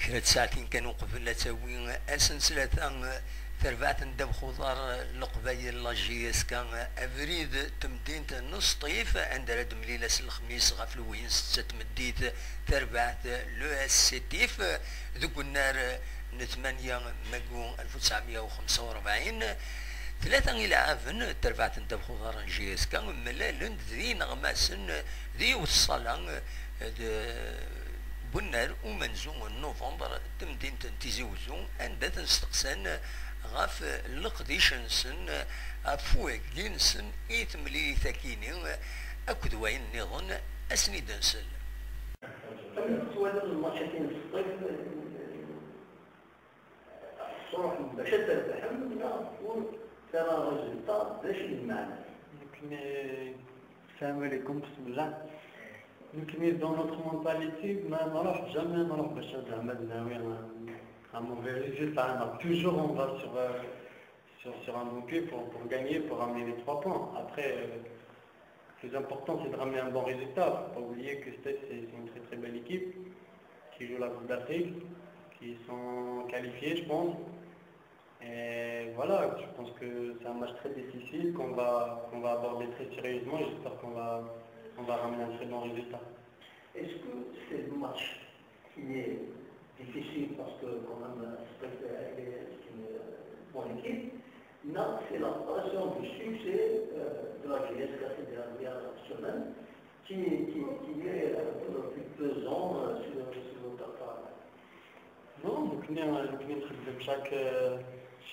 كرات ساعتين كانوا قبل تاوي اسنسلة تربعت ندب خضار القبايل لاجيس كان افريد تمدينت نص طيف عند رد مليلة الخميس غفلوين ستة مديت تربعت لو اس تيف ذوك النار نثمانية مقو 1945 ثلاثة إلى عافن تربعت ندب خضار جيس كان ملالند ذي نغماسن ذي والصلاة بنار ومنزوم نوفمبر تمدين تنتيزوزو عند تنستقسن غاف القديشنسن افوك جنسن ايتملي ثكيني اكد وين نظن اسني دنسل سؤال الماتشين في الصيف صراحة باش تفهم لا ترى ريزلتا باش المعنى يمكن السلام عليكم بسم الله يمكن dans notre mentalité ما نروح jamais نروح باش نعمل ناوي un mauvais résultat. Toujours on va sur un bon pied pour gagner, pour ramener les 3 points. Après, le plus important c'est de ramener un bon résultat. Il ne faut pas oublier que Stade c'est une très très belle équipe qui joue la Coupe d'Afrique, qui sont qualifiés je pense. Et voilà, je pense que c'est un match très difficile qu'on va aborder très sérieusement. J'espère qu'on va ramener un très bon résultat. Est-ce que c'est le match qui est difficile parce que quand même c'est une bonne équipe? Non, c'est la passion du succès de la GSK ces dernières semaines qui est le plus pesant sur notre travail. Non, donc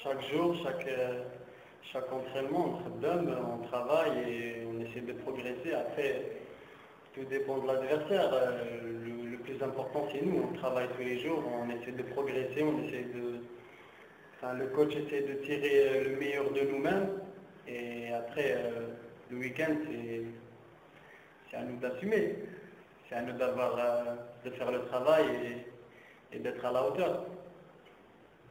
chaque jour, chaque entraînement, on travaille et on essaie de progresser. Après, tout dépend de l'adversaire. Le plus important c'est nous, on travaille tous les jours, on essaie de progresser, le coach essaie de tirer le meilleur de nous-mêmes et après le week-end c'est à nous d'assumer, c'est à nous de faire le travail et d'être à la hauteur.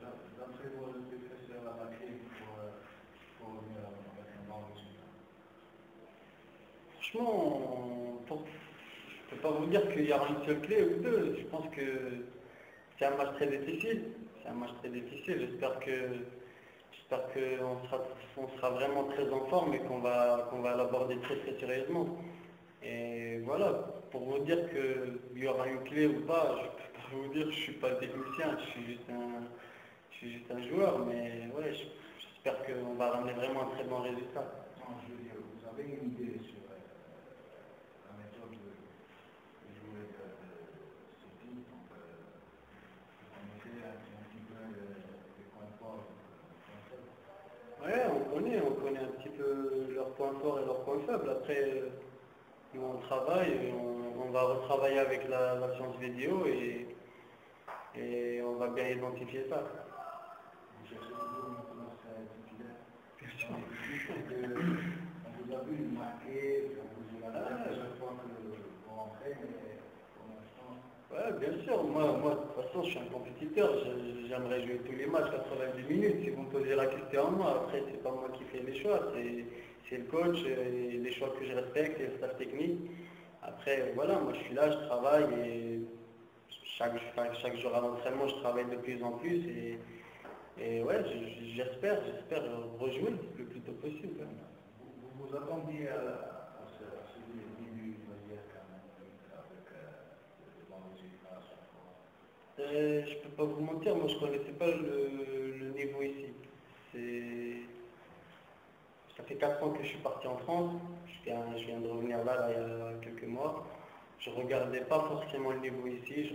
D'après vous, qu'est-ce que c'est la clé pour revenir avec un bon résultat? Franchement, je ne peux pas vous dire qu'il y aura une seule clé ou deux. Je pense que c'est un match très difficile. J'espère qu'on sera vraiment très en forme et qu'on va l'aborder très très sérieusement. Et voilà, pour vous dire qu'il y aura une clé ou pas, je ne peux pas vous dire, je ne suis pas technicien, je suis juste un joueur, mais ouais, j'espère qu'on va ramener vraiment un très bon résultat. Non, je veux dire, vous avez une idée sur la méthode de jouer de ce type, donc vous connaissez un petit peu les points forts et Ouais, on connaît un petit peu leurs points forts et leurs points faibles. Après, nous on travaille, et on va retravailler avec la science vidéo et on va bien identifier ça. Vous cherchez toujours une commence à être titulaire. On vous a vu marquer, on vous a vu à chaque fois que vous rentrez, mais pour l'instant... Ouais, bien sûr, moi de toute façon je suis un compétiteur, j'aimerais jouer tous les matchs 90 minutes. Si vous me posez la question à moi, après c'est pas moi qui fais les choix, c'est le coach, et les choix que je respecte et le staff technique. Après voilà, moi je suis là, je travaille et chaque jour à l'entraînement je travaille de plus en plus et ouais, j'espère rejouer le plus tôt possible. Vous vous attendiez à ce début de la quand même, avec de bons résultats à chaque fois? Je peux pas vous mentir, moi je connaissais pas le niveau ici. Ça fait 4 ans que je suis parti en France, je viens de revenir là il y a quelques mois. Je regardais pas forcément le niveau ici, je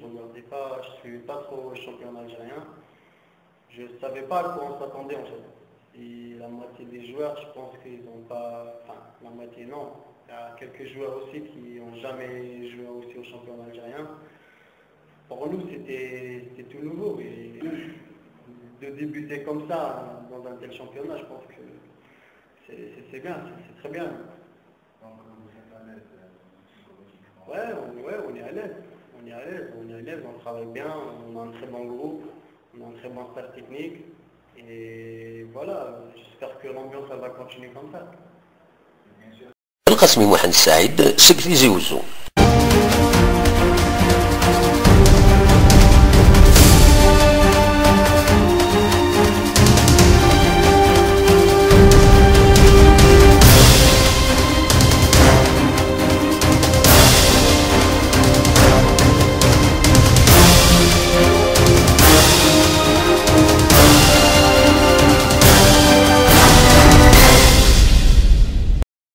suivais pas trop le championnat algérien. Je savais pas à quoi on s'attendait en fait. Et la moitié des joueurs, je pense qu'ils n'ont pas... Enfin, la moitié non. Il y a quelques joueurs aussi qui n'ont jamais joué aussi au championnat algérien. Pour nous, c'était tout nouveau. Et de débuter comme ça dans un tel championnat, je pense que c'est bien, c'est très bien. Donc vous êtes à l'aise psychologiquement? Ouais, on est à l'aise, on travaille bien, on a un très bon groupe, on a un très bon staff technique. Et voilà, j'espère que l'ambiance va continuer comme ça. القسمي محمد سعيد سكتي زوزو